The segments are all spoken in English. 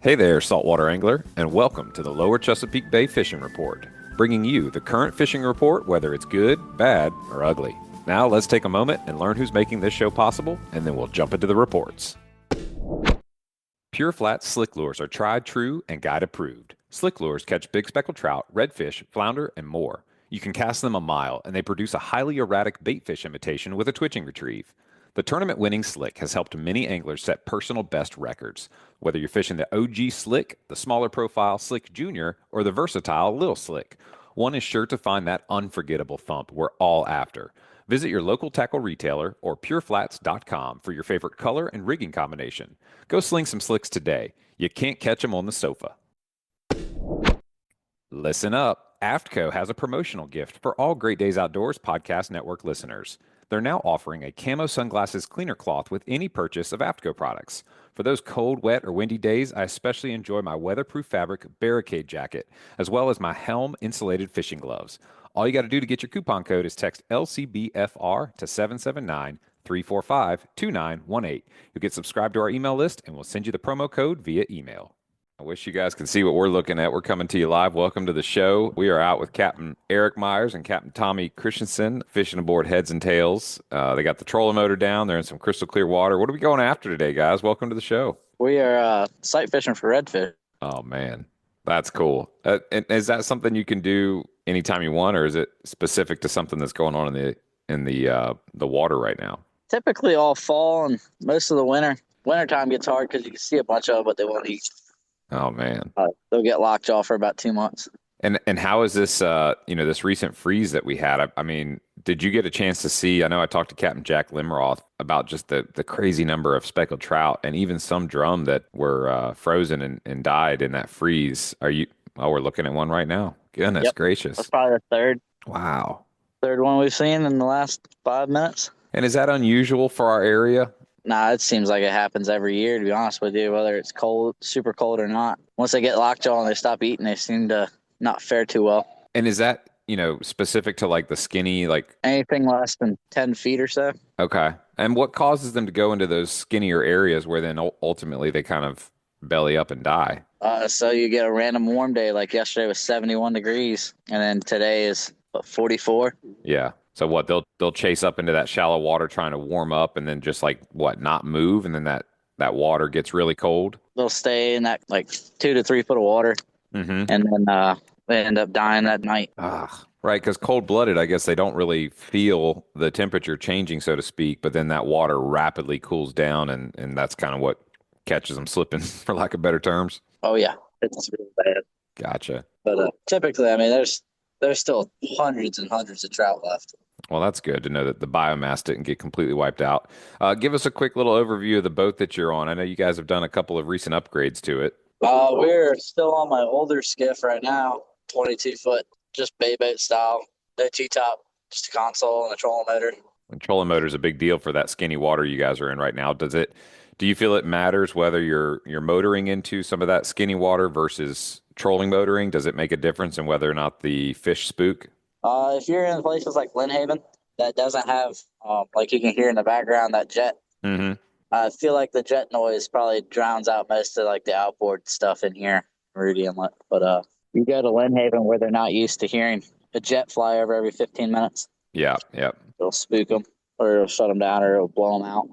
Hey there, saltwater angler, and welcome to the Lower Chesapeake Bay Fishing Report, bringing you the current fishing report, whether it's good, bad, or ugly. Now let's take a moment and learn who's making this show possible, and then we'll jump into the reports. Pure flat slick lures are tried, true, and guide approved. Slick lures catch big speckled trout, redfish, flounder, and more. You can cast them a mile, and they produce a highly erratic bait fish imitation with a twitching retrieve. The tournament-winning slick has helped many anglers set personal best records. Whether you're fishing the OG slick, the smaller profile slick junior, or the versatile little slick, one is sure to find that unforgettable thump we're all after. Visit your local tackle retailer or pureflats.com for your favorite color and rigging combination. Go sling some slicks today. You can't catch them on the sofa. Listen up. AFTCO has a promotional gift for all Great Days Outdoors Podcast Network listeners. They're now offering a camo sunglasses cleaner cloth with any purchase of AFTCO products. For those cold, wet, or windy days, I especially enjoy my weatherproof fabric barricade jacket, as well as my helm insulated fishing gloves. All you got to do to get your coupon code is text LCBFR to 779-345-2918. You'll get subscribed to our email list, and we'll send you the promo code via email. I wish you guys could see what we're looking at. We're coming to you live. Welcome to the show. We are out with Captain Eric Myers and Captain Tommy Christensen fishing aboard Heads and Tails. They got the trolling motor down. They're in some crystal clear water. What are we going after today, guys? Welcome to the show. We are sight fishing for redfish. Oh, man. That's cool. And is that something you can do anytime you want, or is it specific to something that's going on in the water right now? Typically all fall and most of the winter. Wintertime gets hard because you can see a bunch of them, but they won't eat. Oh, man. They'll get locked off for about 2 months. And how is this, this recent freeze that we had? I mean, did you get a chance to see? I know I talked to Captain Jack Limroth about just the crazy number of speckled trout and even some drum that were frozen and died in that freeze. We're looking at one right now. Goodness gracious. That's probably the third one we've seen in the last 5 minutes. And is that unusual for our area? Nah, it seems like it happens every year, to be honest with you, whether it's cold, super cold or not. Once they get lockjaw and they stop eating, they seem to not fare too well. And is that, specific to like the skinny, like anything less than 10 feet or so? Okay. And what causes them to go into those skinnier areas where then ultimately they kind of belly up and die? So you get a random warm day, like yesterday was 71 degrees, and then today is 44. Yeah. So what, they'll chase up into that shallow water trying to warm up and then just not move, and then that water gets really cold? They'll stay in that 2 to 3 foot of water, and then they end up dying that night. Right, because cold-blooded, I guess they don't really feel the temperature changing, so to speak, but then that water rapidly cools down, and that's kind of what catches them slipping, for lack of better terms. Oh, yeah. It's really bad. Gotcha. But typically, I mean, there's still hundreds and hundreds of trout left. Well, that's good to know that the biomass didn't get completely wiped out. Give us a quick little overview of the boat that you're on. I know you guys have done a couple of recent upgrades to it. We're still on my older skiff right now, 22-foot, just bay boat style, no T-top, just a console and a trolling motor. And trolling motor is a big deal for that skinny water you guys are in right now. Do you feel it matters whether you're motoring into some of that skinny water versus trolling motoring? Does it make a difference in whether or not the fish spook? If you're in places like Lynnhaven that doesn't have, like you can hear in the background, that jet, I feel like the jet noise probably drowns out most of the outboard stuff in here, Rudy Inlet. But you go to Lynnhaven where they're not used to hearing a jet fly over every 15 minutes. Yeah. It'll spook them, or it'll shut them down, or it'll blow them out.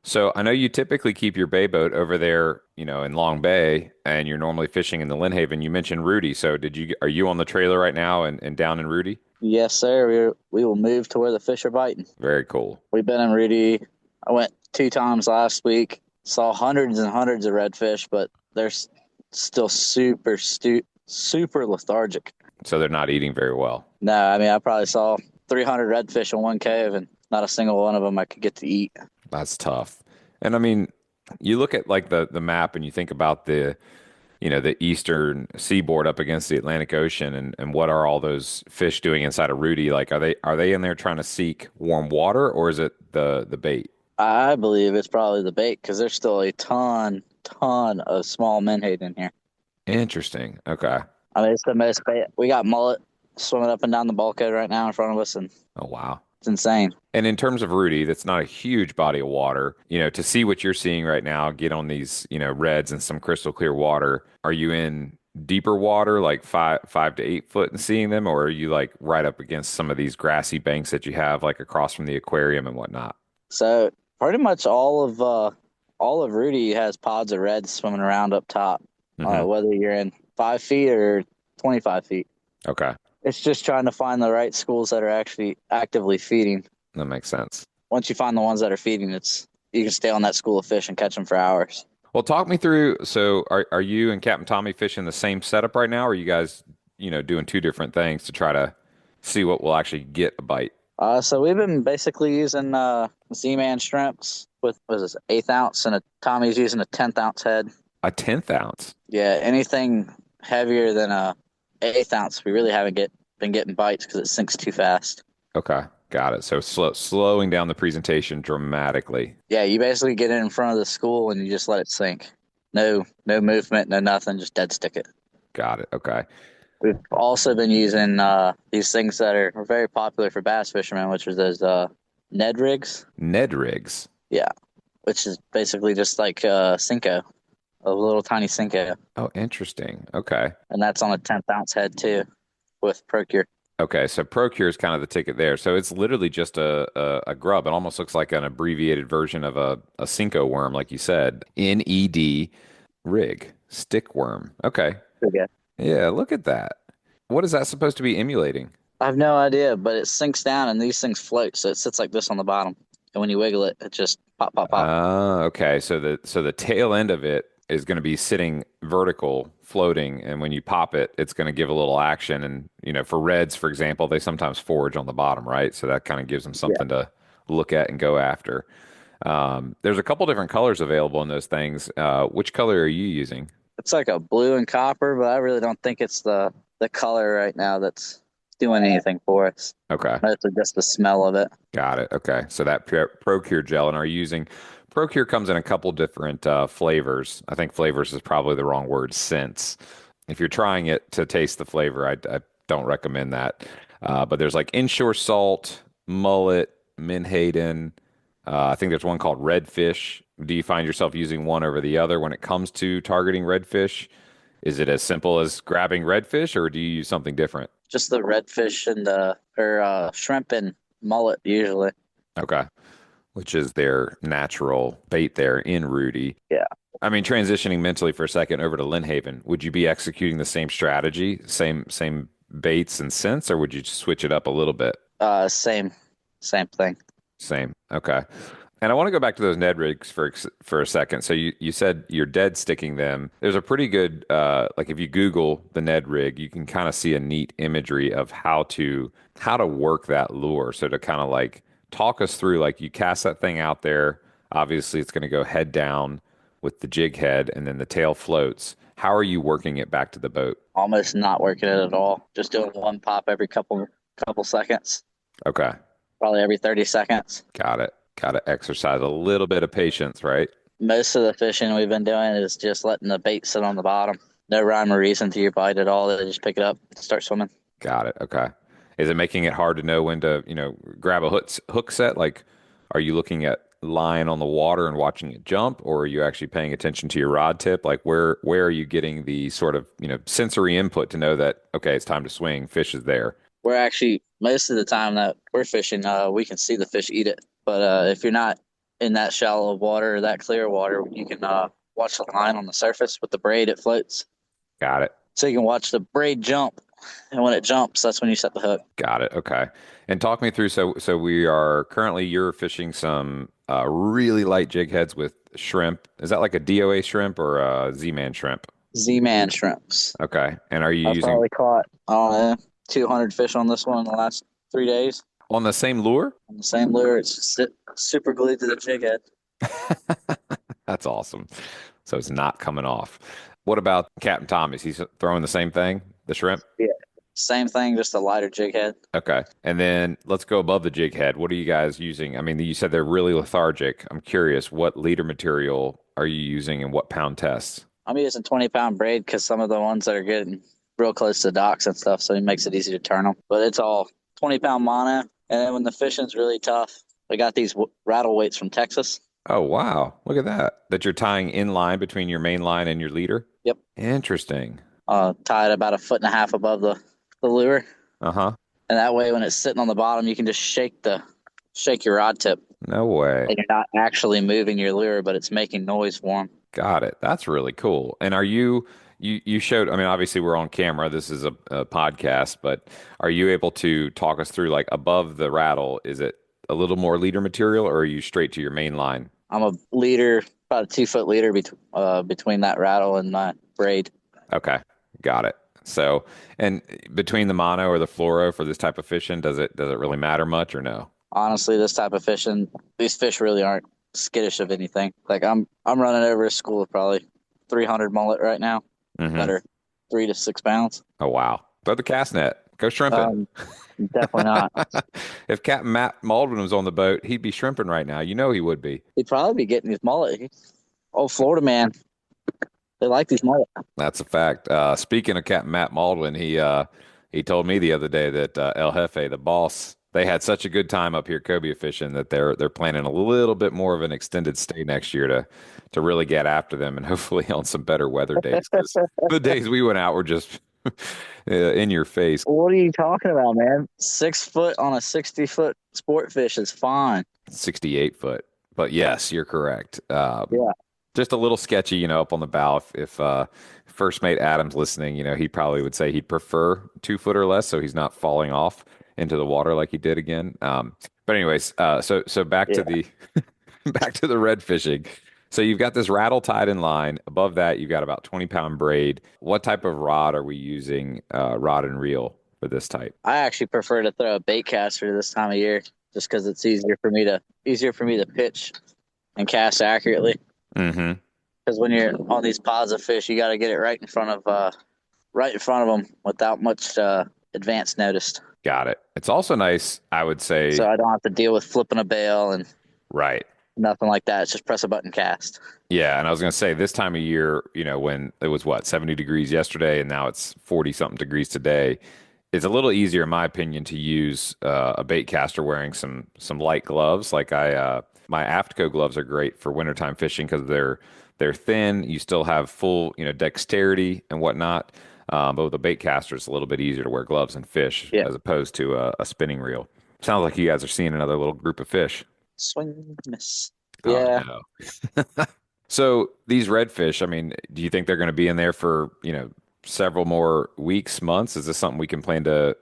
So I know you typically keep your bay boat over there, in Long Bay, and you're normally fishing in the Lynnhaven. You mentioned Rudy. So are you on the trailer right now and down in Rudy? Yes, sir. We will move to where the fish are biting. Very cool. We've been in Rudy. I went 2 times last week. Saw hundreds and hundreds of redfish, but they're still super lethargic. So they're not eating very well. No, I mean, I probably saw 300 redfish in one cave, and not a single one of them I could get to eat. That's tough. And I mean, you look at the map and you think about the eastern seaboard up against the Atlantic Ocean, and what are all those fish doing inside of Rudy? Are they in there trying to seek warm water, or is it the bait? I believe it's probably the bait, because there's still a ton of small menhaden in here. Interesting. Okay. I mean, it's the most bait. We got mullet swimming up and down the bulkhead right now in front of us, and oh wow, It's insane. And in terms of Rudy, that's not a huge body of water. To see what you're seeing right now, get on these, reds and some crystal clear water. Are you in deeper water, like 5 to 8 foot, and seeing them, or are you like right up against some of these grassy banks that you have, like across from the aquarium and whatnot? So pretty much all of Rudy has pods of reds swimming around up top, Hmm. whether you're in 5 feet or 25 feet. Okay, It's just trying to find the right schools that are actually actively feeding. that makes sense. Once you find the ones that are feeding, you can stay on that school of fish and catch them for hours. Well, talk me through. So, are you and Captain Tommy fishing the same setup right now, or are you guys, doing two different things to try to see what will actually get a bite? So we've been basically using Z-Man shrimps with what is this, 1/8 ounce, and Tommy's using a 10th ounce head. A 10th ounce. Yeah, anything heavier than a 1/8 ounce, we really haven't been getting bites because it sinks too fast. Okay, got it. So slowing down the presentation dramatically. Yeah, you basically get it in front of the school and you just let it sink. No movement, no nothing, just dead stick it. Got it. Okay. We've also been using these things that are very popular for bass fishermen, which are those Ned rigs. Ned rigs. Yeah, which is basically just like Cinco, a little tiny Cinco. Oh, interesting. Okay. And that's on a 10th ounce head too with Procure. Okay, so Procure is kind of the ticket there. So it's literally just a grub. It almost looks like an abbreviated version of a Cinco worm, like you said. NED rig, stick worm. Okay. Okay. Yeah, look at that. What is that supposed to be emulating? I have no idea, but it sinks down and these things float. So it sits like this on the bottom. And when you wiggle it, it just pop, pop, pop. Okay. So the tail end of it is going to be sitting vertical, floating, and when you pop it, it's going to give a little action. And for reds, for example, they sometimes forage on the bottom, right? So that kind of gives them Yeah. something to look at and go after. There's a couple different colors available in those things. Which color are you using? It's like a blue and copper, but I really don't think it's the color right now that's doing anything for us. Okay. Mostly just the smell of it. Got it. Okay. So that Procure gel, and are you using Procure comes in a couple different flavors. I think flavors is probably the wrong word, scents. If you're trying it to taste the flavor, I don't recommend that. But there's like inshore salt, mullet, menhaden. I think there's one called redfish. Do you find yourself using one over the other when it comes to targeting redfish? Is it as simple as grabbing redfish, or do you use something different? Just the redfish and or shrimp and mullet usually. Okay. Which is their natural bait there in Rudy. Yeah. I mean, transitioning mentally for a second over to Lynnhaven, would you be executing the same strategy, same baits and scents, or would you switch it up a little bit? Same thing. Same. Okay. And I want to go back to those Ned rigs for a second. So you said you're dead sticking them. There's a pretty good like if you Google the Ned rig, you can kind of see a neat imagery of how to work that lure. So to kind of like talk us through, like you cast that thing out there. Obviously, it's going to go head down with the jig head, and then the tail floats. How are you working it back to the boat? Almost not working it at all. Just doing one pop every couple seconds. Okay. Probably every 30 seconds. Got it. Got to exercise a little bit of patience, right? Most of the fishing we've been doing is just letting the bait sit on the bottom. No rhyme or reason to your bite at all. They just pick it up and start swimming. Got it. Okay. Is it making it hard to know when to, grab a hook set? Like, are you looking at line on the water and watching it jump, or are you actually paying attention to your rod tip? Like, where are you getting the sort of, sensory input to know that, okay, it's time to swing, fish is there? We're actually, most of the time that we're fishing, we can see the fish eat it. But if you're not in that shallow of water or that clear water, you can watch the line on the surface with the braid. It floats. Got it. So you can watch the braid jump. And when it jumps, that's when you set the hook. Got it. Okay. And talk me through. So you're fishing some really light jig heads with shrimp. Is that like a DOA shrimp or a Z-Man shrimp? Z-Man shrimps. Okay. And are you I've using probably caught, I don't know, 200 fish on this one in the last 3 days. on the same lure? On the same lure, it's super glued to the jig head. That's awesome. So it's not coming off. What about Captain Tommy's? He's throwing the same thing, the shrimp? Yeah. Same thing, just a lighter jig head. Okay. And then let's go above the jig head. What are you guys using? I mean, you said they're really lethargic. I'm curious, what leader material are you using and what pound tests? I'm using 20-pound braid because some of the ones that are getting real close to docks and stuff, so it makes it easy to turn them. But it's all 20-pound mono, And then when the fishing's really tough, we got these rattle weights from Texas. Oh, wow. Look at that. That you're tying in line between your main line and your leader? Yep. Interesting. Tied about a foot and a half above the lure. Uh-huh. And that way when it's sitting on the bottom, you can just shake your rod tip. No way. And you're not actually moving your lure, but it's making noise for them. Got it. That's really cool. And are you showed, I mean, obviously we're on camera. This is a podcast, but are you able to talk us through like above the rattle, is it a little more leader material or are you straight to your main line? I'm a leader, about a 2 foot leader between that rattle and my braid. Okay. Got it. So, and between the mono or the fluoro for this type of fishing, does it really matter much or no? Honestly, this type of fishing, these fish really aren't skittish of anything. Like I'm running over a school of probably 300 mullet right now that are 3 to 6 pounds. Oh, wow. Throw the cast net. Go shrimping. Definitely not. If Captain Matt Maldwin was on the boat, he'd be shrimping right now. You know he would be. He'd probably be getting his mullet. Oh, Florida man, they like these mullet. That's a fact. Speaking of Captain Matt Maldwin, he told me the other day that El Jefe, the boss, they had such a good time up here cobia fishing that they're planning a little bit more of an extended stay next year to really get after them and hopefully on some better weather days. 'Cause the days we went out were just in your face. What are you talking about, man? 6 foot on a 60-foot sport fish is fine. 68 foot. But yes, you're correct. Yeah. Just a little sketchy, up on the bow. If first mate Adam's listening, he probably would say he'd prefer 2 foot or less, so he's not falling off into the water like he did again. But anyways, so back to the back to the red fishing. So you've got this rattle tied in line. Above that, you've got about 20-pound braid. What type of rod are we using, rod and reel for this type? I actually prefer to throw a bait caster this time of year, just because it's easier for me to pitch and cast accurately. Mm-hmm. Because when you're on these pods of fish, you got to get it right in front of them without much advance notice. Got it. It's also nice, I would say. So I don't have to deal with flipping a bail and right. Nothing like that. It's just press a button, cast. Yeah, and I was going to say this time of year, when it was 70 degrees yesterday and now it's 40 something degrees today, it's a little easier, in my opinion, to use a bait caster wearing some light gloves. Like my Aftco gloves are great for wintertime fishing because they're thin. You still have full, dexterity and whatnot. But with a bait caster, it's a little bit easier to wear gloves and fish as opposed to a spinning reel. Sounds like you guys are seeing another little group of fish. Swing, miss. Yeah. Oh, no. So these redfish, I mean, do you think they're going to be in there for, several more weeks, months? Is this something we can plan to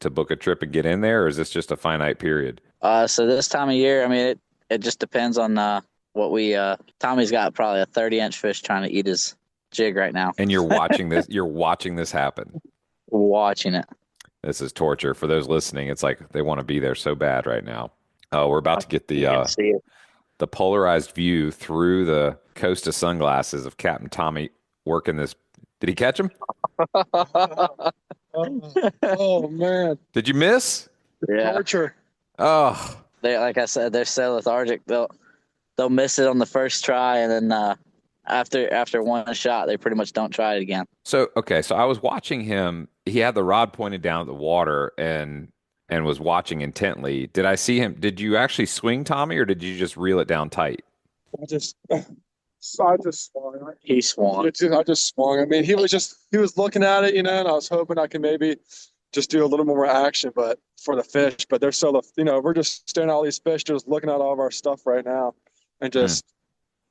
book a trip and get in there, or is this just a finite period? So this time of year, I mean, it just depends on what we Tommy's got probably a 30-inch fish trying to eat his jig right now. And you're watching this, happen. Watching it. This is torture for those listening. It's like they want to be there so bad right now. Oh, we're about to get the polarized view through the Costa sunglasses of Captain Tommy working this. Did he catch him? Oh man! Did you miss? Yeah. Torture. Oh, like I said, they're so lethargic. They'll miss it on the first try, and then after one shot, they pretty much don't try it again. So I was watching him. He had the rod pointed down at the water and was watching intently. Did I see him? Did you actually swing, Tommy, or did you just reel it down tight? I just swung. He swung. I just swung. I mean, he was looking at it, and I was hoping I could maybe just do a little more action, but for the fish. But they're so, we're just staring at all these fish, just looking at all of our stuff right now, and just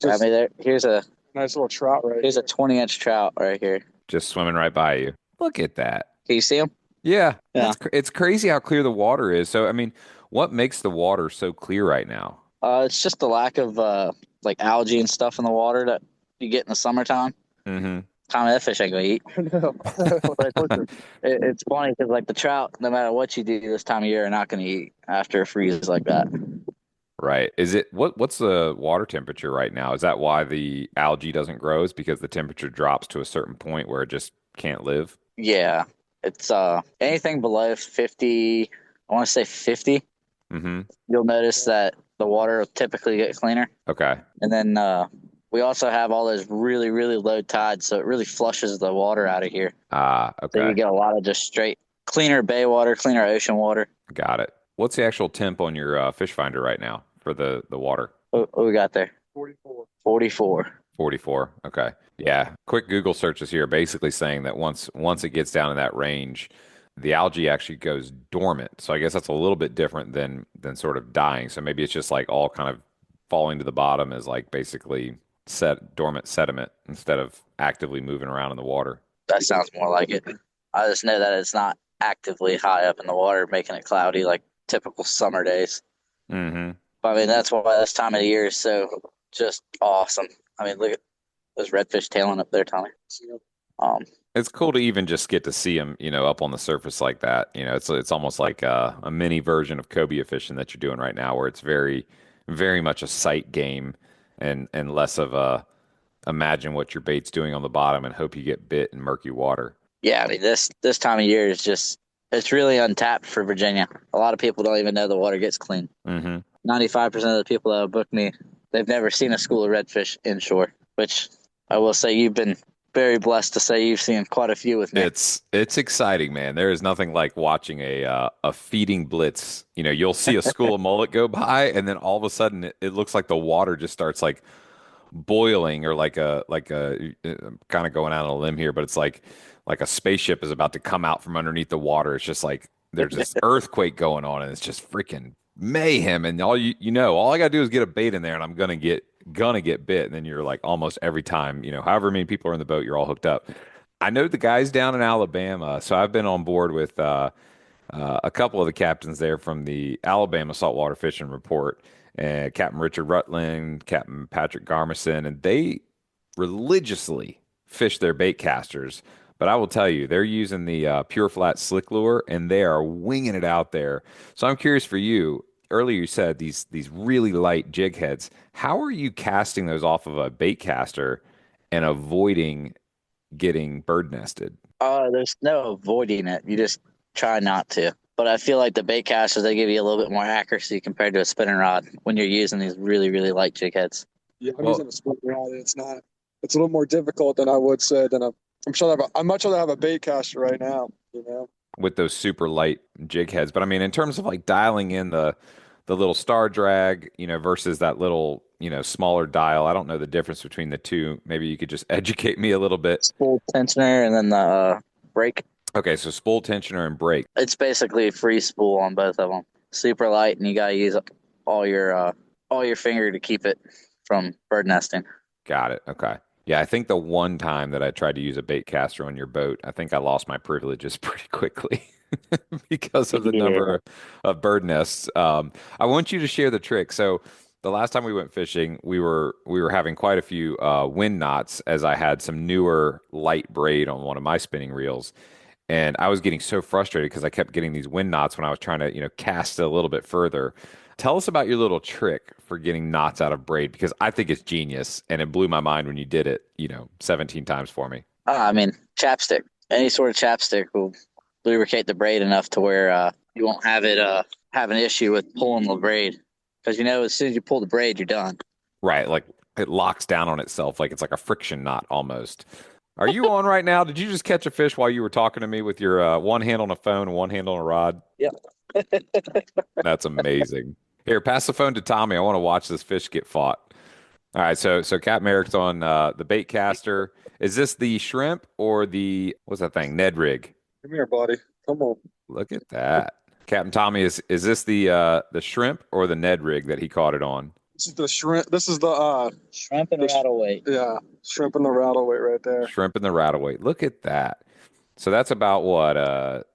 I mean, here's a nice little trout right. Here's a 20-inch trout right here, just swimming right by you. Look at that. Can you see him? Yeah. It's crazy how clear the water is. So, I mean, what makes the water so clear right now? It's just the lack of like algae and stuff in the water that you get in the summertime. Mm-hmm. Tommy, that fish ain't gonna eat. I know. It's funny because like the trout, no matter what you do this time of year, are not gonna eat after a freeze like that. Right. Is it what's the water temperature right now? Is that why the algae doesn't grow? Is because the temperature drops to a certain point where it just can't live? Yeah. It's anything below 50, I want to say 50. Mm-hmm. You'll notice that the water will typically get cleaner. Okay. And then we also have all those really, really low tides, so it really flushes the water out of here. Okay. So you get a lot of just straight cleaner bay water, cleaner ocean water. Got it. what's the actual temp on your fish finder right now for the water? What we got there? 44. 44. 44. Okay. Yeah. Quick Google searches here basically saying that once it gets down in that range, the algae actually goes dormant. So I guess that's a little bit different than sort of dying. So maybe it's just like all kind of falling to the bottom as like basically dormant sediment instead of actively moving around in the water. That sounds more like it. I just know that it's not actively high up in the water, making it cloudy like typical summer days. Mm-hmm. But I mean, that's why this time of the year is so just awesome. I mean, look at those redfish tailing up there, Tommy. It's cool to even just get to see them, up on the surface like that. It's almost like a mini version of cobia fishing that you're doing right now, where it's very, very much a sight game and less of a imagine what your bait's doing on the bottom and hope you get bit in murky water. Yeah, I mean this time of year is just it's really untapped for Virginia. A lot of people don't even know the water gets clean. Mm-hmm. 95% of the people that have booked me, they've never seen a school of redfish inshore, which I will say you've been very blessed to say you've seen quite a few with me. It's exciting, man. There is nothing like watching a feeding blitz. You'll see a school of mullet go by, and then all of a sudden it looks like the water just starts like boiling, or like a kind of going out on a limb here, but it's like a spaceship is about to come out from underneath the water. It's just like there's this earthquake going on, and it's just freaking mayhem. And all all I gotta do is get a bait in there, and I'm gonna get bit. And then you're like almost every time, however many people are in the boat, you're all hooked up. I know the guys down in Alabama, so I've been on board with a couple of the captains there from the Alabama Saltwater Fishing Report, and Captain Richard Rutland, Captain Patrick Garmison, and they religiously fish their bait casters. But I will tell you, they're using the Pure Flat Slick Lure, and they are winging it out there. So I'm curious for you. Earlier you said these really light jig heads. How are you casting those off of a bait caster and avoiding getting bird nested? There's no avoiding it. You just try not to. But I feel like the bait casters, they give you a little bit more accuracy compared to a spinning rod when you're using these really, really light jig heads. Yeah, I'm using a spinning rod. It's a little more difficult than I would say I'm sure I'd much rather have a bait caster right now, With those super light jig heads. But I mean, in terms of like dialing in the little star drag, versus that little, smaller dial, I don't know the difference between the two. Maybe you could just educate me a little bit. Spool tensioner and then the brake. Okay, so spool tensioner and brake. It's basically free spool on both of them. Super light, and you gotta use all your finger to keep it from bird nesting. Got it. Okay. Yeah, I think the one time that I tried to use a bait caster on your boat, I think I lost my privileges pretty quickly because of the number of bird nests. I want you to share the trick. So the last time we went fishing, we were having quite a few wind knots, as I had some newer light braid on one of my spinning reels. And I was getting so frustrated because I kept getting these wind knots when I was trying to, cast it a little bit further. Tell us about your little trick for getting knots out of braid, because I think it's genius, and it blew my mind when you did it, 17 times for me. I mean, chapstick. Any sort of chapstick will lubricate the braid enough to where you won't have it have an issue with pulling the braid. Because, as soon as you pull the braid, you're done. Right. Like it locks down on itself. Like it's like a friction knot almost. Are you on right now? Did you just catch a fish while you were talking to me with your one hand on a phone and one hand on a rod? Yeah. That's amazing. Here, pass the phone to Tommy. I want to watch this fish get fought. All right, so Captain Eric's on the bait caster. Is this the shrimp or what's that thing? Ned rig. Come here, buddy. Come on. Look at that. Captain Tommy, is this the shrimp or the Ned rig that he caught it on? This is the shrimp. This is the shrimp and the rattle weight. Yeah, shrimp and the rattle weight right there. Shrimp and the rattle weight. Look at that. So that's about what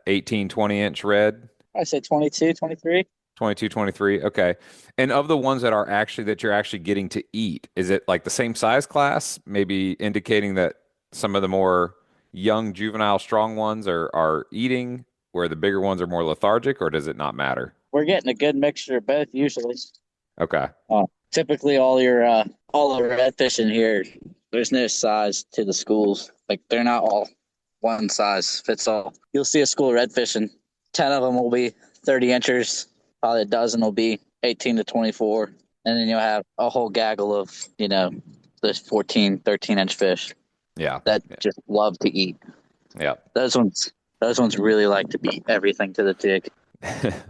18, 20-inch red? I say 22, 23. 22, 23. Okay. And of the ones that you're actually getting to eat, is it like the same size class, maybe indicating that some of the more young, juvenile, strong ones are eating, where the bigger ones are more lethargic, or does it not matter? We're getting a good mixture of both usually. Okay. Typically all the redfish in here, there's no size to the schools. Like they're not all one size fits all. You'll see a school of redfish and 10 of them will be 30 inches. Probably a dozen will be 18 to 24. And then you'll have a whole gaggle of, those 14, 13-inch fish. Yeah. That just love to eat. Yeah. Those ones really like to beat everything to the jig.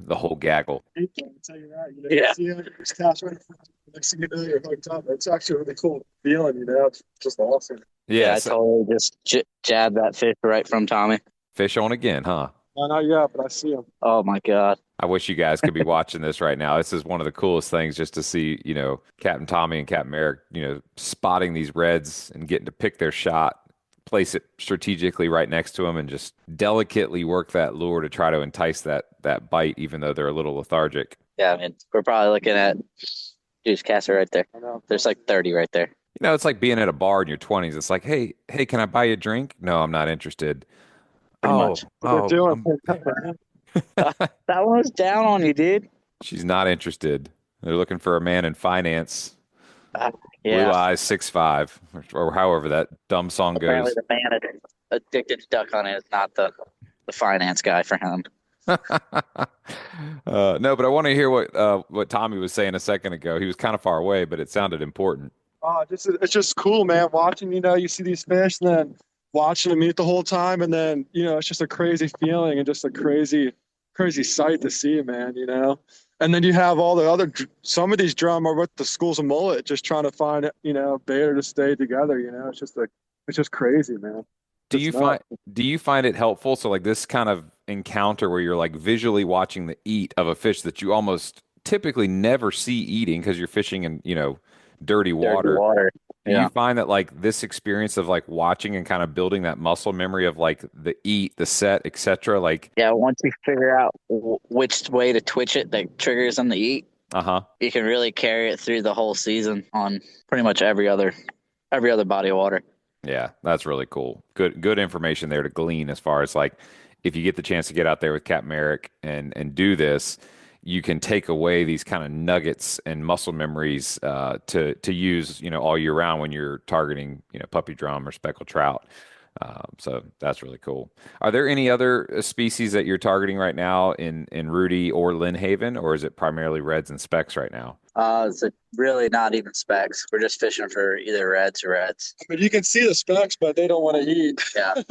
The whole gaggle. I can tell you that. Yeah. You see it, it's cast right in front of you. Next thing you know, you're hooked up. It's actually a really cool feeling, It's just awesome. Yeah, I Yes. totally just jabbed that fish right from Tommy. Fish on again, huh? Not yet, but I see them. Oh my God. I wish you guys could be watching this right now. This is one of the coolest things just to see, Captain Tommy and Captain Eric, spotting these reds and getting to pick their shot, place it strategically right next to them, and just delicately work that lure to try to entice that bite, even though they're a little lethargic. Yeah, I mean, we're probably looking at juice caster right there. I know. There's like 30 right there. It's like being at a bar in your 20s. It's like, hey, can I buy you a drink? No, I'm not interested. Pretty Oh, much. What they're doing. That one was down on you, dude. she's not interested. They're looking for a man in finance. Blue Yeah. eyes, 6'5", or however that dumb song Apparently goes. the man addicted to duck hunting is not the finance guy for him. No, but I want to hear what Tommy was saying a second ago. He was kind of far away, but it sounded important. It's just cool, man. Watching, you see these fish and then watching them eat the whole time. And then, it's just a crazy feeling and just a crazy, crazy sight to see, man, And then you have all the some of these drum are with the schools of mullet, just trying to find, bait to stay together, it's just crazy, man. Do you find it helpful? So like this kind of encounter where you're like visually watching the eat of a fish that you almost typically never see eating because you're fishing in, dirty water. Dirty water. Do you find that like this experience of like watching and kind of building that muscle memory of like the eat, the set, etc. Like Yeah, once you figure out which way to twitch it that triggers them to eat, you can really carry it through the whole season on pretty much every other body of water. Yeah, that's really cool. Good information there to glean as far as like if you get the chance to get out there with Captain Eric and do this, you can take away these kind of nuggets and muscle memories to use, all year round when you're targeting, puppy drum or speckled trout. So that's really cool. Are there any other species that you're targeting right now in Rudy or Lynnhaven, or is it primarily reds and specks right now? It's really not even specks. We're just fishing for either reds or reds. I mean, you can see the specks, but they don't want to eat. Yeah.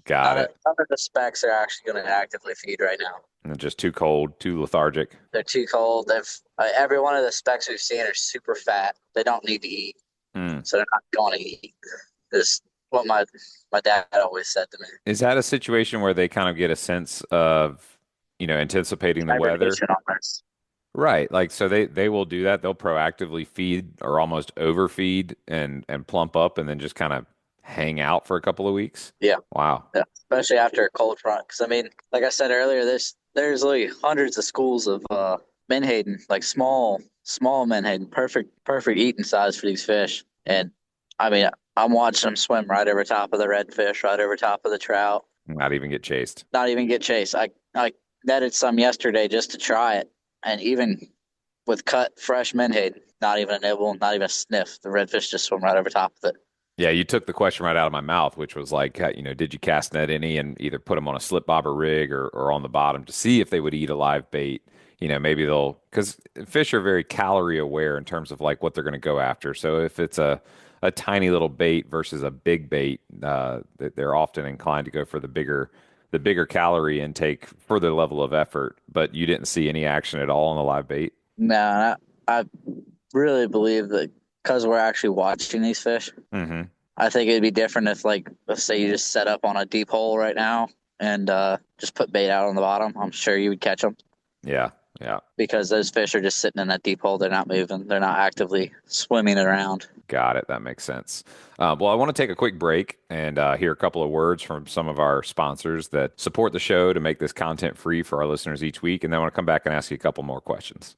Got it. None of the specks are actually going to actively feed right now. And just too cold, too lethargic. They're too cold. Every one of the specks we've seen are super fat. They don't need to eat, so they're not going to eat. Is what my dad always said to me. Is that a situation where they kind of get a sense of, anticipating the weather? Right. Like, so they will do that. They'll proactively feed or almost overfeed and plump up and then just kind of hang out for a couple of weeks. Yeah. Wow. Yeah. Especially after a cold front. Because, I mean, like I said earlier, there's like hundreds of schools of menhaden, like small menhaden, perfect eating size for these fish. And, I mean, I'm watching them swim right over top of the redfish, right over top of the trout. Not even get chased. Not even get chased. I netted some yesterday just to try it. And even with cut fresh menhaden, not even a nibble, not even a sniff. The redfish just swim right over top of it. Yeah, you took the question right out of my mouth, which was like, did you cast net any and either put them on a slip bobber rig or on the bottom to see if they would eat a live bait? Maybe because fish are very calorie aware in terms of like what they're going to go after. So if it's a tiny little bait versus a big bait, they're often inclined to go for the bigger calorie intake for their level of effort. But you didn't see any action at all on the live bait? No, I really believe that because we're actually watching these fish, I think it'd be different if, like, let's say you just set up on a deep hole right now and just put bait out on the bottom. I'm sure you would catch them. Yeah. Because those fish are just sitting in that deep hole. They're not moving. They're not actively swimming around. Got it. That makes sense. Well, I want to take a quick break and hear a couple of words from some of our sponsors that support the show to make this content free for our listeners each week. And then I want to come back and ask you a couple more questions.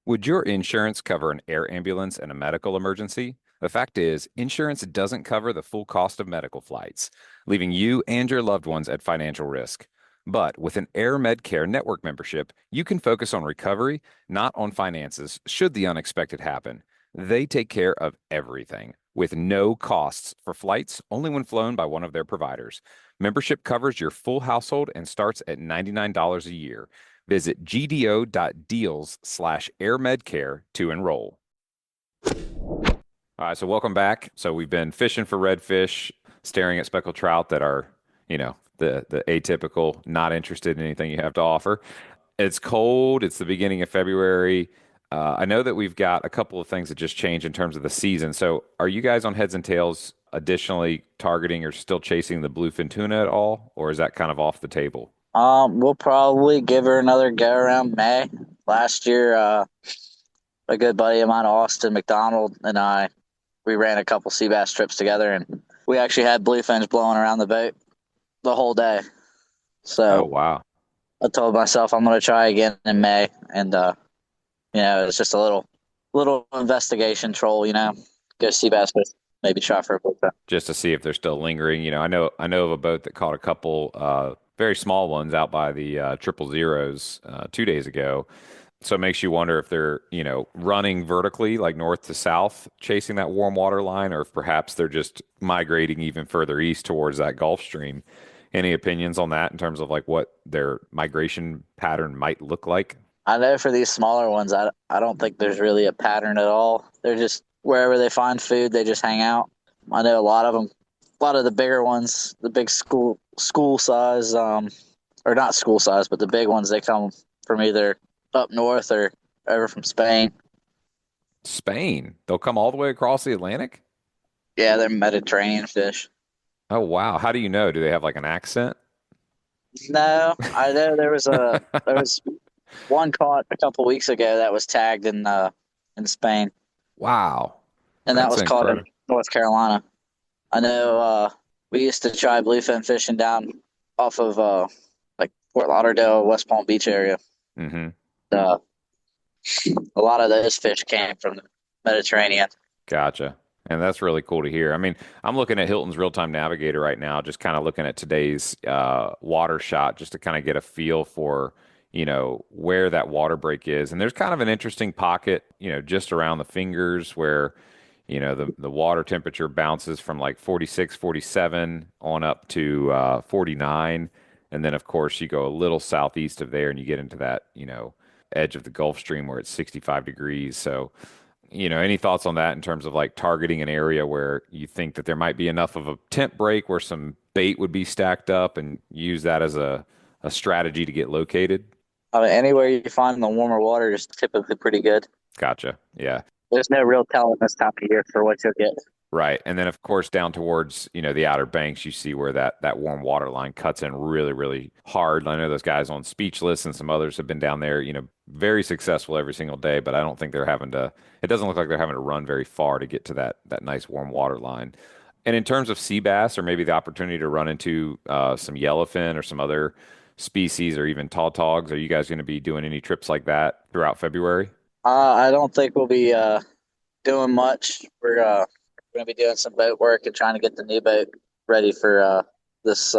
Would your insurance cover an air ambulance in a medical emergency? The fact is, insurance doesn't cover the full cost of medical flights, leaving you and your loved ones at financial risk. But with an Air Medcare network membership, you can focus on recovery, not on finances, should the unexpected happen. They take care of everything with no costs for flights, only when flown by one of their providers. Membership covers your full household and starts at $99 a year. Visit gdo.deals/airmedcare to enroll. All right, so welcome back. So we've been fishing for redfish, staring at speckled trout that are, the atypical, not interested in anything you have to offer. It's cold. It's the beginning of February. I know that we've got a couple of things that just changed in terms of the season. So, are you guys on Heads and Tails additionally targeting or still chasing the bluefin tuna at all, or is that kind of off the table? We'll probably give her another go around May. Last year, a good buddy of mine, Austin McDonald, and we ran a couple sea bass trips together, and we actually had bluefins blowing around the boat the whole day. Oh, So wow. I told myself I'm going to try again in May, and it's just a little investigation troll, go sea bass fish, maybe try for a bluefin. Just to see if they're still lingering. I know of a boat that caught a couple very small ones out by the triple zeros 2 days ago. So it makes you wonder if they're, running vertically, like north to south, chasing that warm water line, or if perhaps they're just migrating even further east towards that Gulf Stream. Any opinions on that in terms of like what their migration pattern might look like? I know for these smaller ones, I don't think there's really a pattern at all. They're just wherever they find food, they just hang out. I know a lot of them, a lot of the bigger ones, the big school size, or not school size, but the big ones, they come from either up north or over from Spain. Spain. They'll come all the way across the Atlantic? Yeah, they're Mediterranean fish. Oh, wow. How do you know? Do they have like an accent? No, I know there was one caught a couple weeks ago that was tagged in Spain, Wow. and that That's was caught in incredible. North Carolina. I know we used to try bluefin fishing down off of like Fort Lauderdale, West Palm Beach area. Hmm. Uh, a lot of those fish came from the Mediterranean. Gotcha. And that's really cool to hear. I mean, I'm looking at Hilton's real-time navigator right now, just kind of looking at today's water shot, just to kind of get a feel for, where that water break is. And there's kind of an interesting pocket, just around the fingers where, the water temperature bounces from like 46, 47 on up to 49. And then, of course, you go a little southeast of there and you get into that, edge of the Gulf Stream where it's 65 degrees. So, any thoughts on that in terms of like targeting an area where you think that there might be enough of a temp break where some bait would be stacked up and use that as a strategy to get located? I mean, anywhere you find the warmer water is typically pretty good. Gotcha. Yeah. There's no real telling this time of year for what you'll get. Right. And then of course down towards, the Outer Banks, you see where that warm water line cuts in really, really hard. I know those guys on Speechless and some others have been down there, very successful every single day, but I don't think it doesn't look like they're having to run very far to get to that nice warm water line. And in terms of sea bass or maybe the opportunity to run into some yellowfin or some other species or even tautogs, are you guys going to be doing any trips like that throughout February? I don't think we'll be doing much. We're going to be doing some boat work and trying to get the new boat ready for this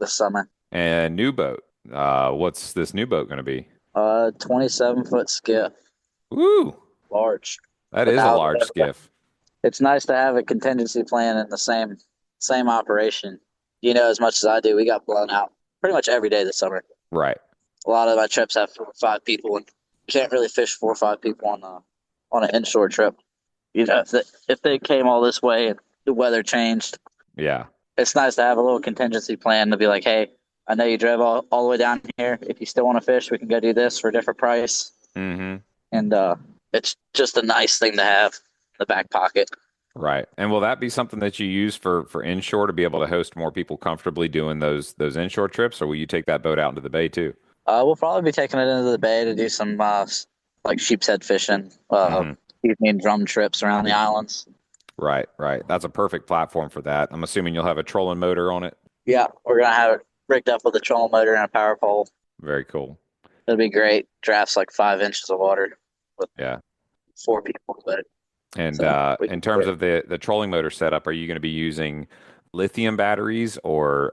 summer. And new boat. What's this new boat going to be? 27-foot skiff, Woo! large. That But is a now large skiff. it's nice to have a contingency plan in the same operation. As much as I do, we got blown out pretty much every day this summer. Right. A lot of my trips have 4 or 5 people, and you can't really fish 4 or 5 people on an inshore trip. If they came all this way and the weather changed, Yeah. it's nice to have a little contingency plan to be like, hey, I know you drove all the way down here. If you still want to fish, we can go do this for a different price. Mm-hmm. And it's just a nice thing to have in the back pocket. Right. And will that be something that you use for inshore to be able to host more people comfortably doing those inshore trips, or will you take that boat out into the bay too? We'll probably be taking it into the bay to do some like sheep's head fishing, Hmm. evening drum trips around the islands. Right, right. That's a perfect platform for that. I'm assuming you'll have a trolling motor on it. Yeah, we're gonna have it rigged up with a trolling motor and a power pole. Very cool. It'll be great. Drafts like 5 inches of water with Yeah. 4 people. But And so we in can terms do it. of the trolling motor setup, are you going to be using lithium batteries or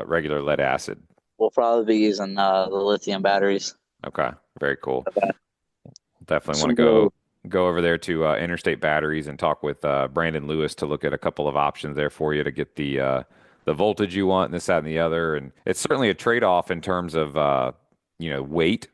regular lead acid? We'll probably be using the lithium batteries. Okay, very cool. Okay. Definitely want Some to little- go over there to Interstate Batteries and talk with Brandon Lewis to look at a couple of options there for you to get the voltage you want and this, that, and the other. And it's certainly a trade-off in terms of weight.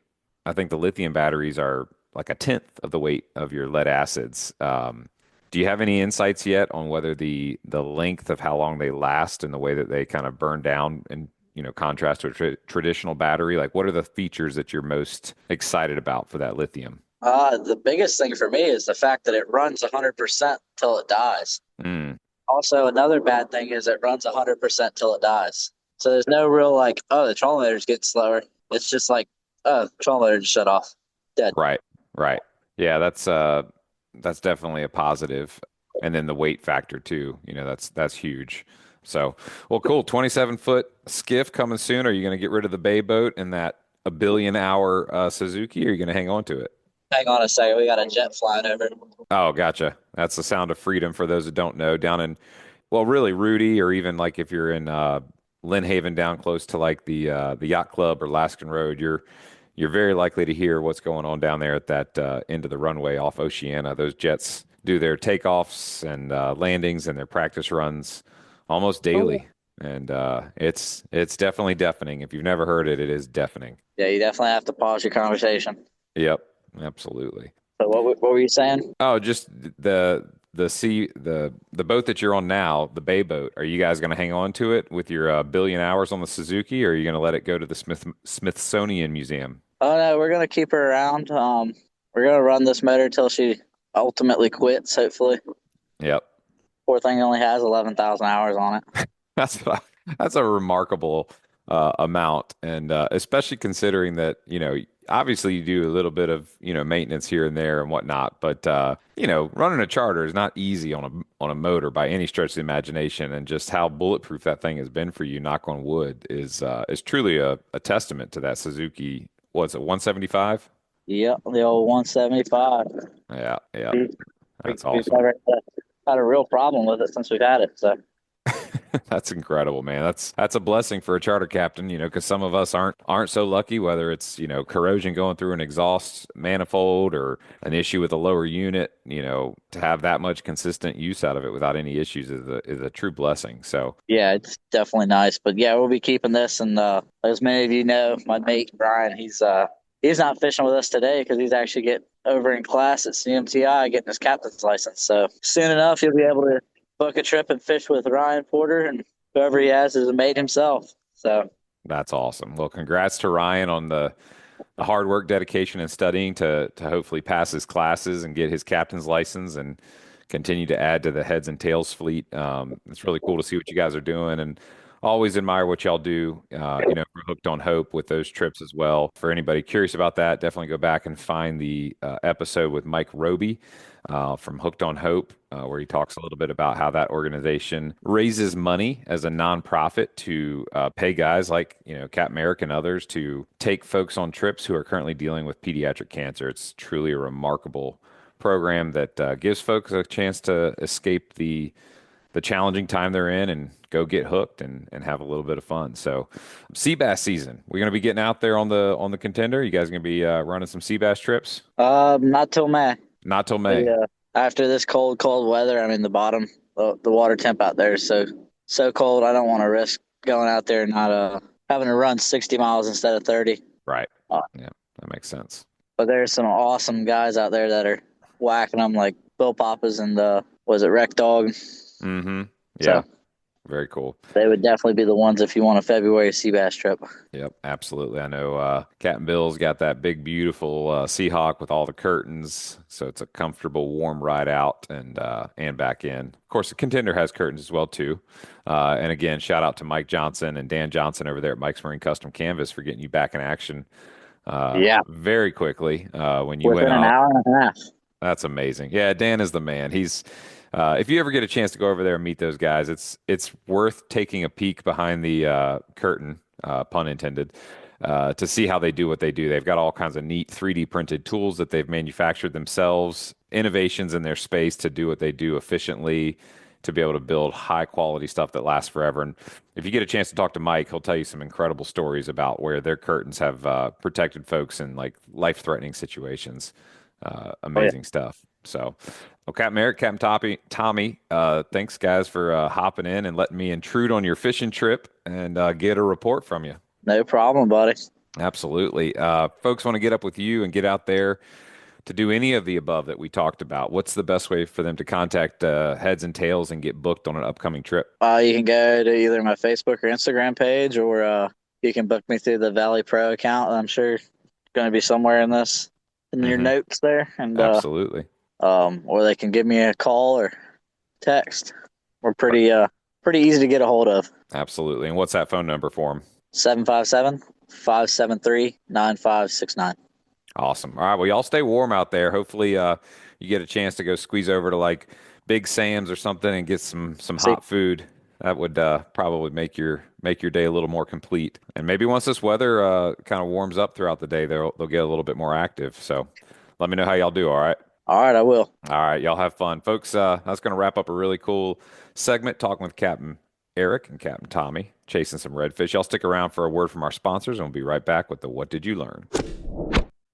I think the lithium batteries are like a tenth of the weight of your lead acids. Do you have any insights yet on whether the length of how long they last and the way that they kind of burn down and contrast to a traditional battery? Like, what are the features that you're most excited about for that lithium? The biggest thing for me is the fact that it runs 100% till it dies. Mm, Also, another bad thing is it runs 100% till it dies. So there's no real like, oh, the trolling motor's getting slower. It's just like, oh, the trolling motor just shut off, dead. right, right. Yeah, that's definitely a positive. And then the weight factor too, that's huge. So, well, cool. 27-foot skiff coming soon. Are you going to get rid of the bay boat and that a billion hour Suzuki, or are you going to hang on to it? Hang on a second, we got a jet flying over. Oh, gotcha. That's the sound of freedom for those that don't know. Down in, well, really Rudy, or even like if you're in Lynnhaven, down close to like the yacht club or Laskin Road, you're very likely to hear what's going on down there at that end of the runway off Oceana. Those jets do their takeoffs and landings and their practice runs almost daily, and it's definitely deafening. If you've never heard it, it is deafening. Yeah, you definitely have to pause your conversation. Yep, absolutely. So what were you saying? Oh, just the boat that you're on now, the bay boat. Are you guys going to hang on to it with your billion hours on the Suzuki, or are you going to let it go to the Smithsonian Museum? Oh no, we're gonna keep her around. We're gonna run this motor till she ultimately quits. Hopefully, Yep. poor thing only has 11,000 hours on it. That's that's a remarkable amount, and especially considering that obviously you do a little bit of maintenance here and there and whatnot, but running a charter is not easy on a motor by any stretch of the imagination, and just how bulletproof that thing has been for you, knock on wood, is truly a testament to that Suzuki. What's it, 175? Yep, the old 175. Yeah, yeah, that's We've awesome. never had a real problem with it since we've had it. So That's incredible, man. That's a blessing for a charter captain, because some of us aren't so lucky, whether it's, corrosion going through an exhaust manifold or an issue with a lower unit, to have that much consistent use out of it without any issues is a true blessing. So, yeah, it's definitely nice. But yeah, we'll be keeping this. And as many of you know, my mate Brian, he's not fishing with us today because he's actually getting over in class at CMTI getting his captain's license. So soon enough, he'll be able to book a trip and fish with Ryan Porter, and whoever he has is a mate himself. So that's awesome. Well, congrats to Ryan on the hard work, dedication, and studying to hopefully pass his classes and get his captain's license and continue to add to the heads and tails fleet. It's really cool to see what you guys are doing, and always admire what y'all do, for Hooked on Hope with those trips as well. For anybody curious about that, definitely go back and find the episode with Mike Roby from Hooked on Hope, where he talks a little bit about how that organization raises money as a nonprofit to pay guys like, Cap Merrick and others to take folks on trips who are currently dealing with pediatric cancer. It's truly a remarkable program that gives folks a chance to escape the challenging time they're in and go get hooked and have a little bit of fun. So sea bass season, we're going to be getting out there on the Contender. You guys going to be running some sea bass trips? not till May. Not till May. After this cold weather, I mean the water temp out there is so cold. I don't want to risk going out there and not having to run 60 miles instead of 30. Right. Yeah, that makes sense. But there's some awesome guys out there that are whacking them, like Bill Papas and was it Wreck Dog? Mm-hmm. Yeah. So very cool. They would definitely be the ones if you want a February sea bass trip. Yep, absolutely. I know Captain Bill's got that big, beautiful Seahawk with all the curtains, so it's a comfortable, warm ride out and back in. Of course, the Contender has curtains as well too. And again, shout out to Mike Johnson and Dan Johnson over there at Mike's Marine Custom Canvas for getting you back in action. Very quickly when you within went an out. hour and a half. That's amazing. Yeah, Dan is the man. He's if you ever get a chance to go over there and meet those guys, it's worth taking a peek behind the curtain, pun intended, to see how they do what they do. They've got all kinds of neat 3D printed tools that they've manufactured themselves, innovations in their space to do what they do efficiently, to be able to build high quality stuff that lasts forever. And if you get a chance to talk to Mike, he'll tell you some incredible stories about where their curtains have protected folks in like life threatening situations. Amazing stuff. So, well, Captain Merrick, Captain Tommy, thanks guys for hopping in and letting me intrude on your fishing trip and get a report from you. No problem, buddy. Absolutely. Folks want to get up with you and get out there to do any of the above that we talked about, what's the best way for them to contact Heads and Tails and get booked on an upcoming trip? You can go to either my Facebook or Instagram page, or you can book me through the Valley Pro account. I'm sure going to be somewhere in your notes there, and Absolutely. or they can give me a call or text. We're pretty easy to get a hold of. Absolutely. And what's that phone number for them? 757-573-9569. Awesome. All right. Well, y'all stay warm out there. Hopefully, you get a chance to go squeeze over to like Big Sam's or something and get some hot food. That would probably make your day a little more complete. And maybe once this weather kind of warms up throughout the day, they'll get a little bit more active. So let me know how y'all do. All right. All right, I will. All right. Y'all have fun, folks. That's going to wrap up a really cool segment talking with Captain Eric and Captain Tommy chasing some redfish. Y'all stick around for a word from our sponsors, and we'll be right back with the What Did You Learn?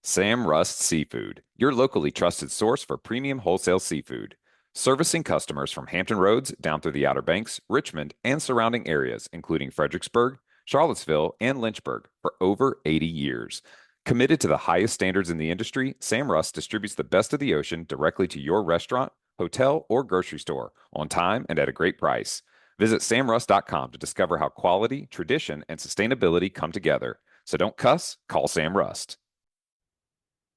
Sam Rust Seafood, your locally trusted source for premium wholesale seafood. Servicing customers from Hampton Roads down through the Outer Banks, Richmond, and surrounding areas, including Fredericksburg, Charlottesville, and Lynchburg, for over 80 years. Committed to the highest standards in the industry, Sam Rust distributes the best of the ocean directly to your restaurant, hotel, or grocery store on time and at a great price. Visit samrust.com to discover how quality, tradition, and sustainability come together. So don't cuss, call Sam Rust.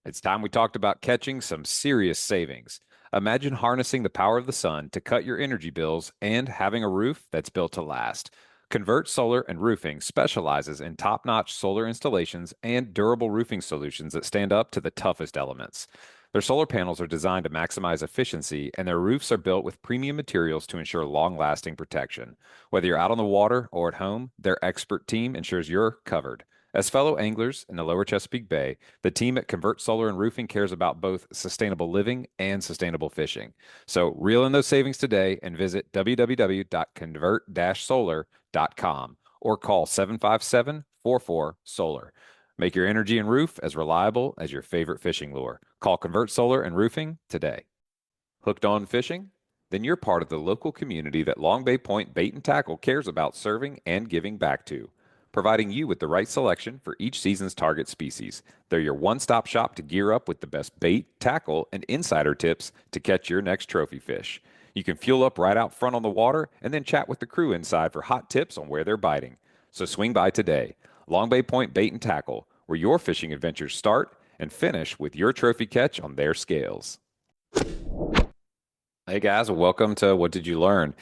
It's time we talked about catching some serious savings. Imagine harnessing the power of the sun to cut your energy bills and having a roof that's built to last. Convert Solar and Roofing specializes in top-notch solar installations and durable roofing solutions that stand up to the toughest elements. Their solar panels are designed to maximize efficiency, and their roofs are built with premium materials to ensure long-lasting protection. Whether you're out on the water or at home, their expert team ensures you're covered. As fellow anglers in the Lower Chesapeake Bay, the team at Convert Solar and Roofing cares about both sustainable living and sustainable fishing. So reel in those savings today and visit www.convert-solar.com or call 757-44-SOLAR. Make your energy and roof as reliable as your favorite fishing lure. Call Convert Solar and Roofing today. Hooked on fishing? Then you're part of the local community that Long Bay Point Bait and Tackle cares about serving and giving back to, providing you with the right selection for each season's target species. They're your one-stop shop to gear up with the best bait, tackle, and insider tips to catch your next trophy fish. You can fuel up right out front on the water and then chat with the crew inside for hot tips on where they're biting. So swing by today. Long Bay Point Bait and Tackle, where your fishing adventures start and finish with your trophy catch on their scales. Hey guys, welcome to What Did You Learn?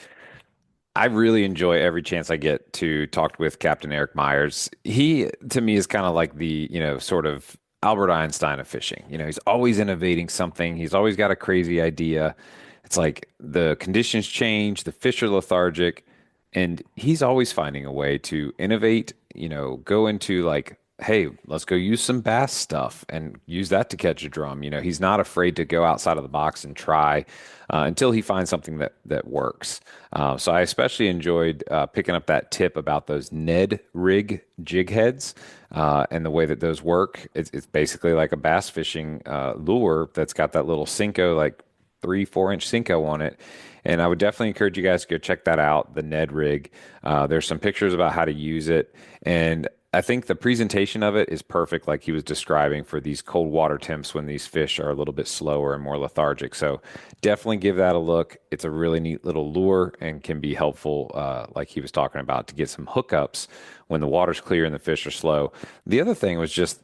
I really enjoy every chance I get to talk with Captain Eric Myers. He, to me, is kind of like the, sort of Albert Einstein of fishing. He's always innovating something. He's always got a crazy idea. It's like the conditions change, the fish are lethargic, and he's always finding a way to innovate, go into like, hey, let's go use some bass stuff and use that to catch a drum. He's not afraid to go outside of the box and try until he finds something that works. So I especially enjoyed picking up that tip about those Ned rig jig heads and the way that those work. It's basically like a bass fishing lure that's got that little Cinco, like 3-4 inch Cinco on it. And I would definitely encourage you guys to go check that out, the Ned rig. There's some pictures about how to use it. And I think the presentation of it is perfect, like he was describing, for these cold water temps when these fish are a little bit slower and more lethargic. So definitely give that a look. It's a really neat little lure and can be helpful, like he was talking about, to get some hookups when the water's clear and the fish are slow. The other thing was just,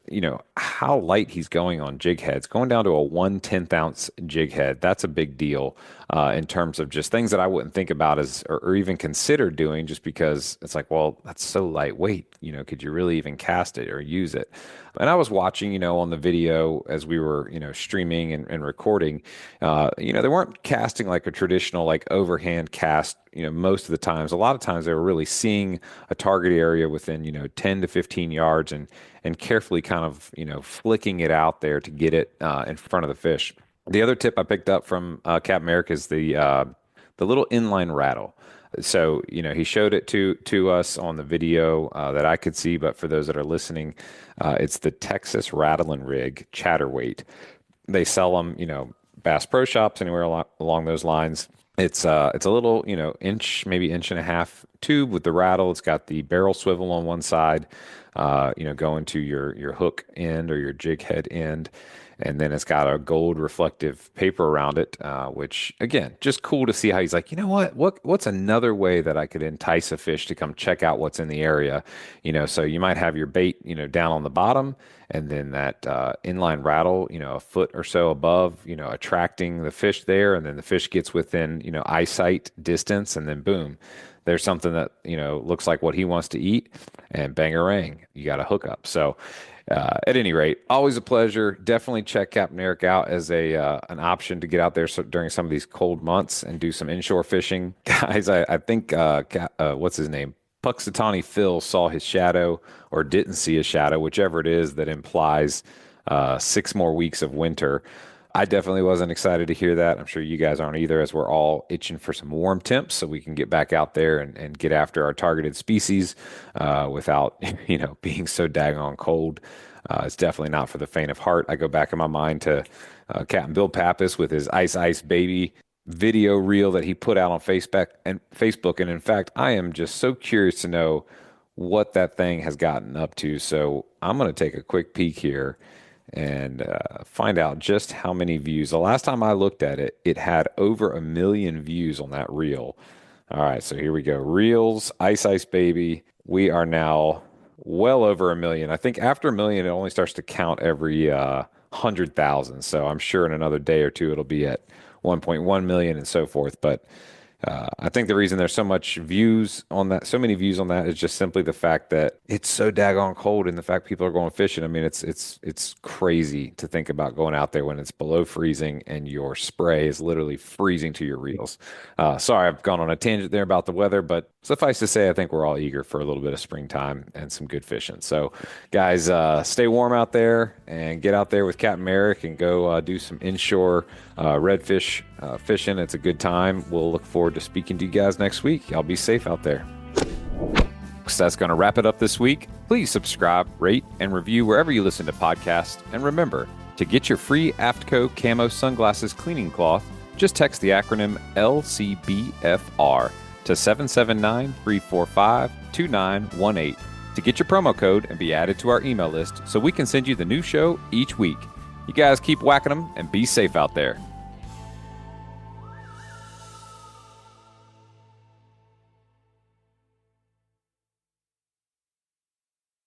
how light he's going on jig heads, going down to a 1/10 ounce jig head. That's a big deal in terms of just things that I wouldn't think about or even consider doing, just because it's like, well, that's so lightweight. Could you really even cast it or use it? And I was watching, on the video as we were, streaming and recording, they weren't casting like a traditional, like overhand cast, most of the times. A lot of times they were really seeing a target area within, 10 to 15 yards and carefully kind of, flicking it out there to get it in front of the fish. The other tip I picked up from Captain America is the little inline rattle. So, he showed it to us on the video that I could see, but for those that are listening, it's the Texas Rattle and Rig Chatterweight. They sell them, Bass Pro Shops, anywhere along those lines. It's a little, inch, maybe inch and a half tube with the rattle. It's got the barrel swivel on one side, going to your hook end or your jig head end. and then it's got a gold reflective paper around it, which again, just cool to see how he's like, you know what's another way that I could entice a fish to come check out what's in the area, so you might have your bait, down on the bottom, and then that inline rattle, a foot or so above, attracting the fish there, and then the fish gets within, eyesight distance, and then boom, there's something that, looks like what he wants to eat, and bang-a-rang, you got a hookup. So at any rate, always a pleasure. Definitely check Captain Eric out as an option to get out there during some of these cold months and do some inshore fishing. Guys, I think, what's his name? Puxatawny Phil saw his shadow or didn't see a shadow, whichever it is that implies 6 more weeks of winter. I definitely wasn't excited to hear that. I'm sure you guys aren't either, as we're all itching for some warm temps so we can get back out there and get after our targeted species without, being so daggone cold. It's definitely not for the faint of heart. I go back in my mind to Captain Bill Pappas with his Ice Ice Baby video reel that he put out on Facebook. And in fact, I am just so curious to know what that thing has gotten up to. So I'm going to take a quick peek here and find out just how many views. The last time I looked at it, it had over 1 million views on that reel. All right, so here we go. Reels, Ice Ice Baby. We are now well over 1 million. I think after 1 million, it only starts to count every 100,000. So I'm sure in another day or two, it'll be at 1.1 million and so forth. But I think the reason there's so many views on that is just simply the fact that it's so daggone cold, and the fact people are going fishing. I mean, it's crazy to think about going out there when it's below freezing and your spray is literally freezing to your reels. Sorry, I've gone on a tangent there about the weather, but suffice to say, I think we're all eager for a little bit of springtime and some good fishing. So, guys, stay warm out there and get out there with Captain Eric and go do some inshore redfish fishing. It's a good time. We'll look forward to speaking to you guys next week. Y'all be safe out there. So that's going to wrap it up this week. Please subscribe, rate, and review wherever you listen to podcasts. And remember, to get your free AFTCO Camo Sunglasses Cleaning Cloth, just text the acronym LCBFR to 779-345-2918 to get your promo code and be added to our email list so we can send you the new show each week. You guys keep whacking them and be safe out there.